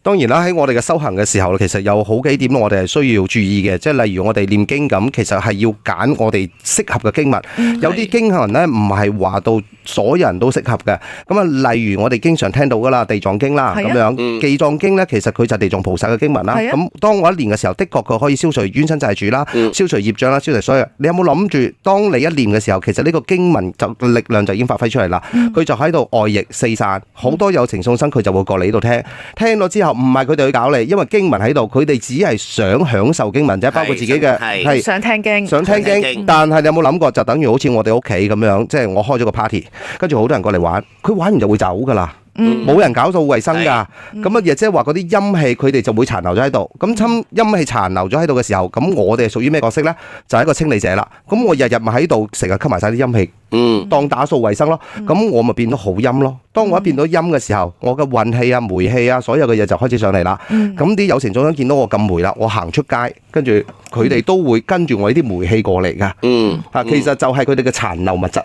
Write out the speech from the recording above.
當然啦，喺我哋嘅修行嘅時候，其實有好幾點我哋係需要注意嘅，即係例如我哋念經咁，其實係要揀我哋適合嘅經文。有啲經文咧唔係話到所有人都適合嘅。咁啊，例如我哋經常聽到噶啦，地藏經啦咁樣，地藏經咧其實佢就係地藏菩薩嘅經文啦。咁當我一念嘅時候，的確佢可以消除冤親債主啦，消除業障啦，消除所有。你有冇諗住，當你一念嘅時候，其實呢個經文就力量就已經發揮出嚟啦。佢就喺度外溢四散，好多有情眾生佢就會過嚟呢度聽，聽咗之後唔係佢哋去搞你，因為經文喺度，佢哋只係想享受經文啫，包括自己嘅係想聽經，但係你有冇諗過，就等於好似我哋屋企咁樣，即係我開咗個 party， 跟住好多人過嚟玩，佢玩完就會走噶啦。冇人搞到衛生㗎，咁啊亦即係話嗰啲陰氣佢哋就會殘留咗喺度，咁陰氣殘留咗喺度嘅時候，咁我哋係屬於咩角色呢？就係一個清理者啦。咁我日日咪喺度成日吸埋晒啲陰氣，當打掃衛生咯。咁我咪變到好陰咯。當我一變到陰嘅時候，我嘅運氣啊、霉氣啊，所有嘅嘢就開始上嚟啦。咁啲有情眾生見到我咁霉啦，我行出街，跟住佢哋都會跟住我呢啲霉氣過嚟㗎。其實就係佢哋嘅殘留物質。